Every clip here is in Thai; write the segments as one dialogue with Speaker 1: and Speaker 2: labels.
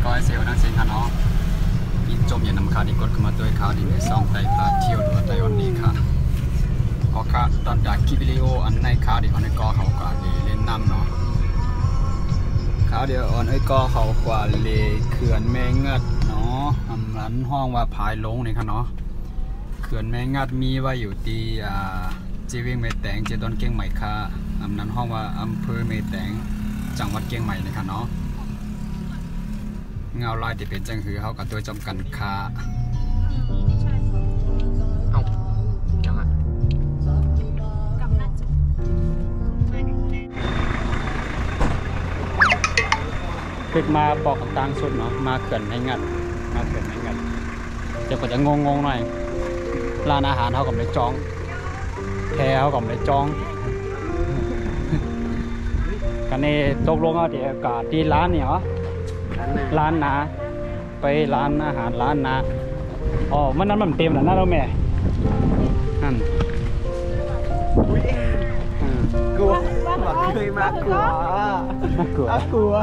Speaker 1: ก็ให้เซลล์นั่งเซ็งค่ะเนาะยินจมอย่านำข่าวดีกดเข้ามาด้วยข่าวดีในซองไต้พาเที่ยวดูไต้วันนี้ค่ะเอาค่ะตอนจากคลิปวิดีโออันในข่าวดีของในกอเขากว่าเล่นน้ำเนาะข่าวเดียวอ่อนไอ้กอเขากว่าเลเขื่อนแม่เงือดเนาะอำนั้นห้องว่าพายลงนี่ค่ะเนาะเขื่อนแม่เงือดมีไว้อยู่ที่จีวิงเมแตงเจดอนเกียงใหม่ค่ะอำนั้นห้องว่าอำเภอเมแตงจังหวัดเกียงใหม่เลยค่ะเนาะเงาลายที่เป็นจังหือเขากับตัวจำกันค่าเอาจังอ่ะขึ้นมาบอกกับต่างสุดเนาะมาเขื่อนให้งัดมาเขื่อนให้งัดเดี๋ยวก็จะงงหน่อยร้านอาหารเขากับเลยจองแพเขากับเลยจองกันนี่ตกลงเอาที่อากาศที่ร้านเนี่ยเหรอร้านนาไปร้านอาหารร้านนาอ๋อมันนั้นมันเต็มแล้วนะเราแม่นั่น
Speaker 2: กลัวเคยมากลัวกลัว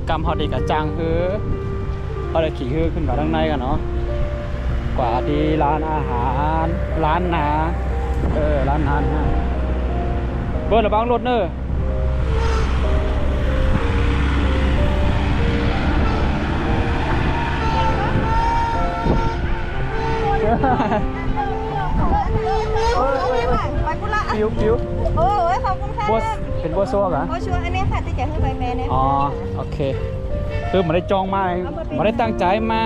Speaker 1: กำฮอดีกับจังคือเอาเลยขี่คือขึ้นมาด้านในกันเนาะกว่าที่ร้านอาหารร้านนาร้านนาเบิร์นระบังรถเนอะผิว
Speaker 3: โอ้ยขอบคุณค่ะ
Speaker 1: เป็นบัวซัวเหรอ
Speaker 3: โอ้ชัวร์อันนี้ค่ะที่จะให้ใบแม่เนี่ย
Speaker 1: อ๋อโอเคคือมาได้จองมามาได้ตั้งใจมา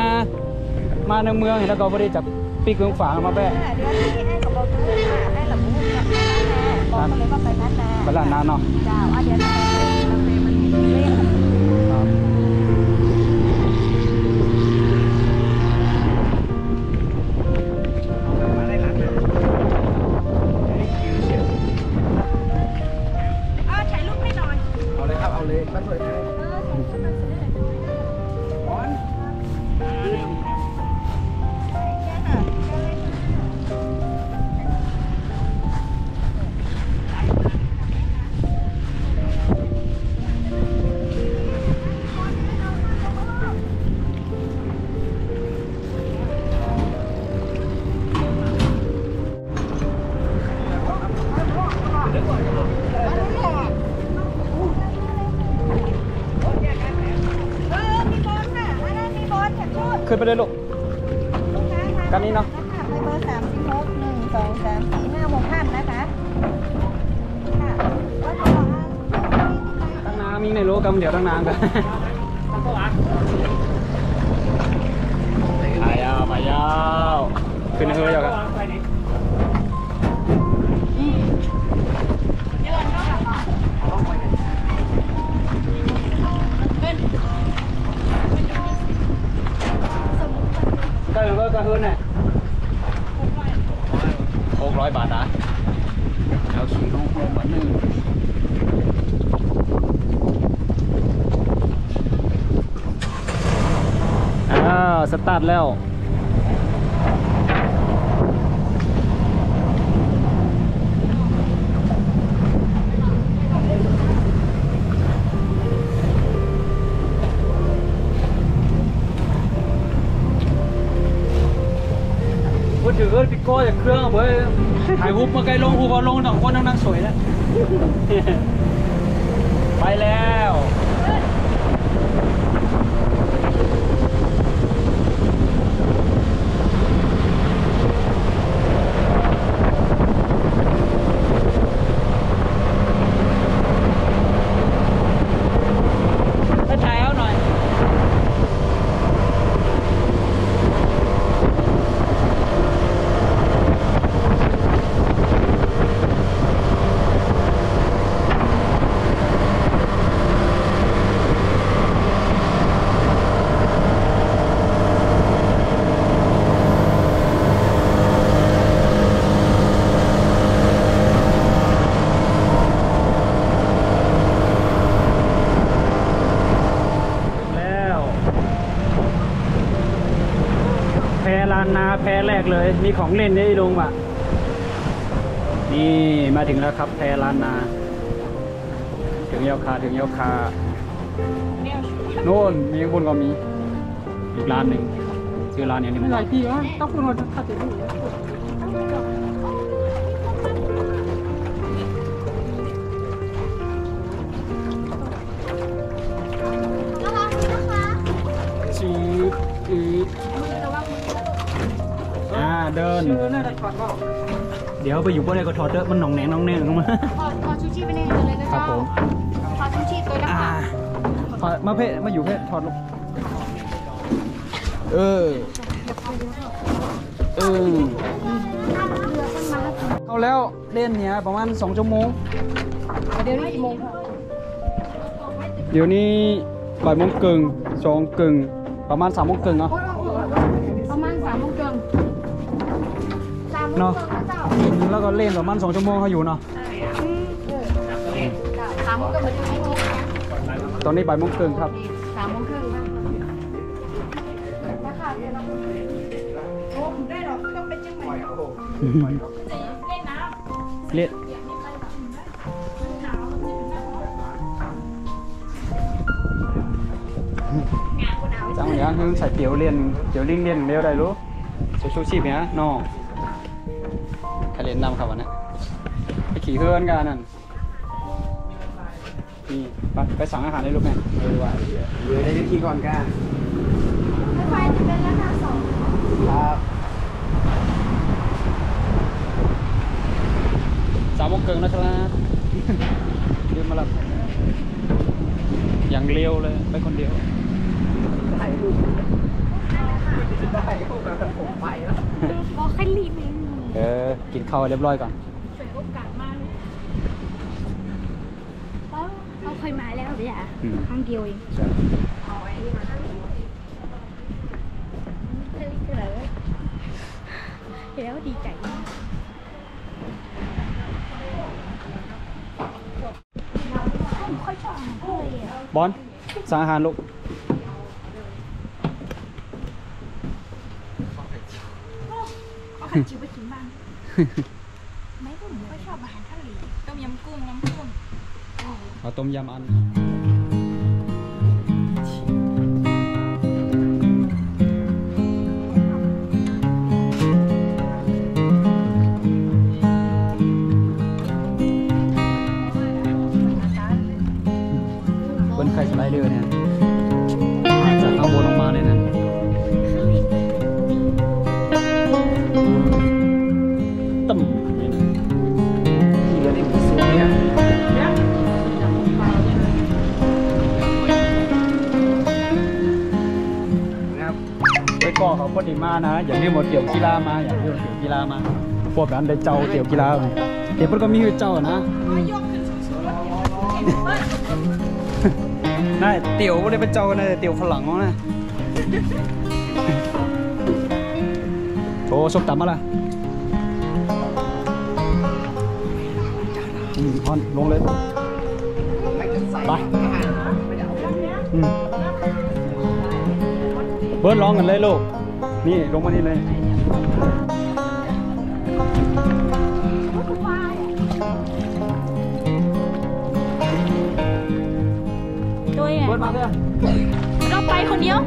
Speaker 1: ในเมืองแล้วก็ไม่ได้จับปีกเครื่องฝางมาแปะ
Speaker 3: เดือนนี้ให้กับเราซื้อค่ะให้หลับมุ้งกับบอกเลยว่าไปบ้านนา
Speaker 1: ไปร้านนาเนาะ
Speaker 3: เจ้าเดี๋ยวมันเล่น
Speaker 1: ขึ้นไปเลยลูกกันนี้เนาะ
Speaker 3: ไปเบอร์36 1 2 3 4 5 6 5นะคะค่ะ
Speaker 1: ตั้งน้ำมีในโลกำเดี๋ยวตั้งน้ำกันไปยาวขึ้นเฮือยาวกันก็ยังก็ขึ้นเนี่ย600 บาทนะเอาขี่ห้องบาทนึงสตาร์ทแล้วถือว่าพี่โก้จากเครื่องเว้ยถ่ายรูปมาไกลลงหูก็ลง2 คนนั่งสวยแล้วไปแล้ว แพลานนาแพแรกเลยมีของเล่นได้ลุงว่ะนี่มาถึงแล้วครับแพลานนาถึงเยาคาโน่นมีข้างบนก็มีอีกร้านหนึ่งชื่อร้านนี้นี่หลายที่วะต้องพูดว่าถ้าจะดูเดินเดี๋ยวไปอยู่บนไหนก็ถอดเด้อมันหนองแหนงลงมา
Speaker 3: ขอชูชีพไปในเลยก็
Speaker 1: ครับผม
Speaker 3: ขอชูชีพตัวนะคะ
Speaker 1: มาเพมาอยู่เพถอดลูกเข้าแล้วเล่นเนี่ยประมาณ2 ชั่วโมง
Speaker 3: เดี๋ยวนี้กี่โมง
Speaker 1: เดี๋ยวนี้บ่ายโมงครึ่ง2 ครึ่งประมาณ3 โมงครึ่งเนาะ
Speaker 3: ประมาณ3 โมงครึ่ง
Speaker 1: เนาะแล้วก็เล่นประมาณ2 ชั่วโมงเขาอยู่เนาะ
Speaker 3: 3 โมงครึ่งมาถึง
Speaker 1: ตอนนี้บ่ายโมงครึ่งครับ
Speaker 3: 3 โมงครึ่งโอ้ได้หรอต้องไปเชียงใหม่
Speaker 1: เล่นจังอย่างคือใส่เตี๋ยวเลี้ยงเลี้ยวได้รู้ชูชีพเนี้ยน้องใครเล่นนำครับวันนี้ไปขี่เฮือนกันนั่นนี่ไปสั่งอาหารได้ลูกแม่
Speaker 2: ว่าเหลือได้ที่ก่อนกัน
Speaker 3: ไฟจะเป็นราคา2
Speaker 2: ครับ
Speaker 1: 3 โมงครึ่งนะครับเดี๋ยวมารับอย่างเร็วเลยไปคนเดียว
Speaker 2: ถ่ายรูปได้พวกเราผมไปแล้ว
Speaker 3: บอกให้รีบ
Speaker 1: กินข้าวเรียบร้อยก่อน
Speaker 3: เป็นโอกาสมากเราเคยมาแล้วเดี๋ยวครั้งเดียวเองเอาไอ้นี่มาแล้วดีใจ
Speaker 1: บอลสั่งอาหารลูก
Speaker 3: เอาผัดจิ๋วไปกินบ้างไม่ผมไม่ชอบอาหารทะเลต้มยำกุ้งน้ำข้น
Speaker 1: เอาต้มยำอันไข่สไลเดอร์เนี่ยจากข้างบนลงมาเลยนะต่ำ
Speaker 2: เหลือที่สูงเนี่ย
Speaker 1: ครับไปก่อเขาพอดีมานะอย่างนี้หมดเตี่ยวกีฬามาอย่างนี้เตี่ยวกีฬามาพวกนั้นได้เจ้าเตี่ยวกีฬาเดี๋ยวพวกก็มีเจ้านะน่าเตี๋ยวไม่ได้เป็นเจ้านะเตี๋ยวฝรั่งนะโอ้ชอบตับมาละฮอนลงเลยไปเบิร์ดร้องกันเลยลูกนี่ลงมานี่เลยเบิร์ดมาเลย
Speaker 3: เราไปคนเดียว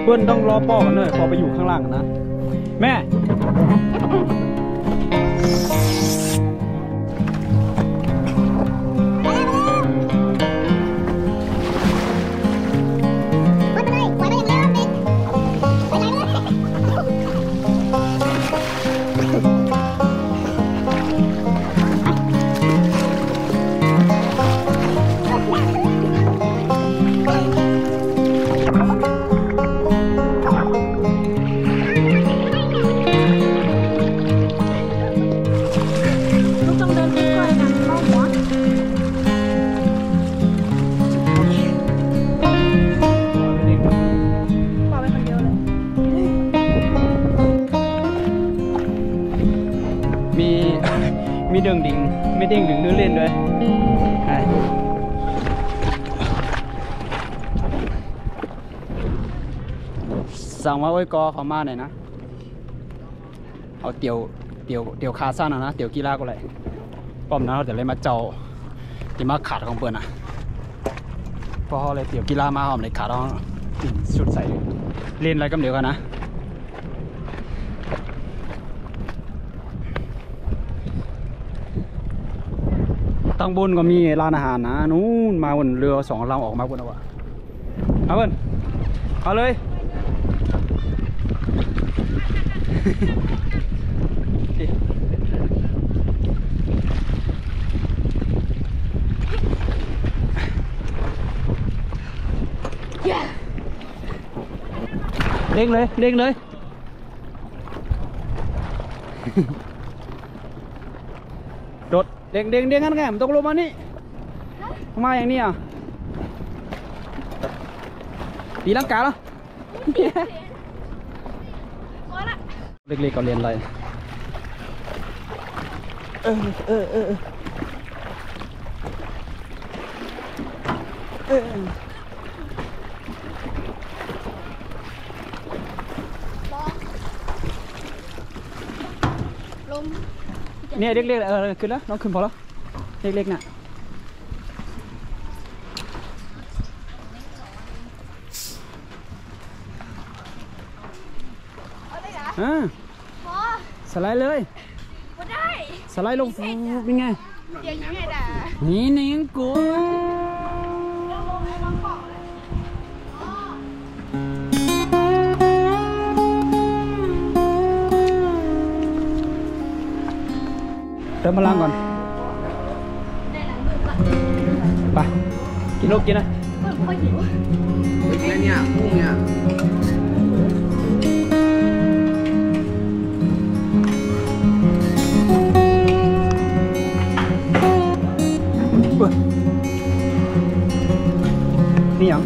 Speaker 1: เพื่อนต้องรอพ่อกันหน่อยพอไปอยู่ข้างล่างนะแม่ งดิ่งไม่เด้งดึงเล่นด้วยสั่งว่าไว้กอเขามาหน่อยนะเอาเตี๋ยวคาสั้นนะเตี๋ยวกีฬาก็เลยป้อมนะเราจะเลยมาเจ้าที่มาขาดของเปิ่นอ่ะพอเลยเตี๋ยวกีฬามาหอมเลยขาดต้องชุดใส่เล่นอะไรก็เดี๋ยวกันนะตั้งบนก็มีร้านอาหารนะนู้นมาบนเรือ2 ลำออกมาบนเอาวะเอาบนเอาเลยเด้งเลยเด้งเลยโดดเด้งงั้นไงมันต้องลงมานี่มาอย่างนี้อ่ะตีลังกาแล้วเล็กๆก็เรียนอะไรเนี่ยเล็กๆขึ้นแล้วน้องขึ้นพอแล้วเล็กๆน่ะสไลด์เลยสไลด์ลงเป็นไงนี่กูเติมพลังก่อนไปกินลูกกินนะ
Speaker 2: ไปกินเนี่ยกุ้งเนี่ย
Speaker 1: นี่ยัง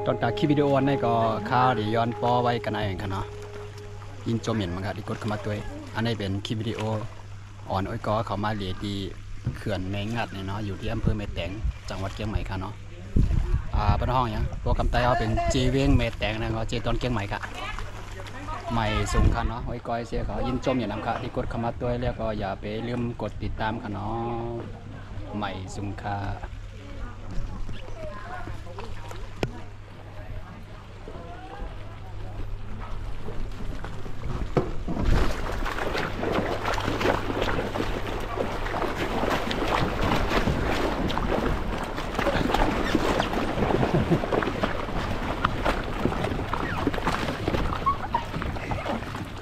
Speaker 1: ตอนจากคลิปวิดีโอนี้ก็ข้าวที่ย้อนปอไว้กันเองค่ะเนาะยินจมเห็นมั้งครับที่กดเข้ามาตัวอันนี้เป็นคลิปวิดีโออ่อนอ้อยกอเขามาเรียดีเขื่อนแมงงัดเนี่ยเนาะอยู่ที่อำเภอแม่แตงจังหวัดเชียงใหม่ค่ะเนาะบ้านห้องอย่างโปรแกรมไต้เขาเป็นเจเวงแม่แตงนะเขาเจตอนเชียงใหม่ค่ะใหม่สูงค่ะเนาะอ้อยกอยเสียเขายินจมอย่างนั้นค่ะที่กดเข้ามาตัวแล้วก็อย่าไปลืมกดติดตามค่ะเนาะใหม่สูงค่ะ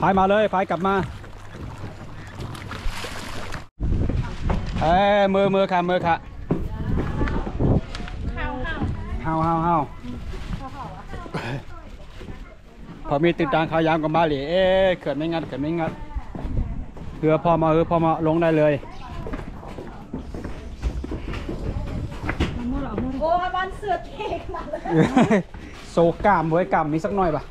Speaker 1: พายมาเลยพายกลับมามือค่ะ เฮาพอมีติดตามข่าวยามกับมาหลีเกิดไม่งัดเรือพอมาลงได้เลย
Speaker 3: โอ้ยบอลเสือเทกมาเลย
Speaker 1: โซกามไว้กามมีสักหน่อยปะ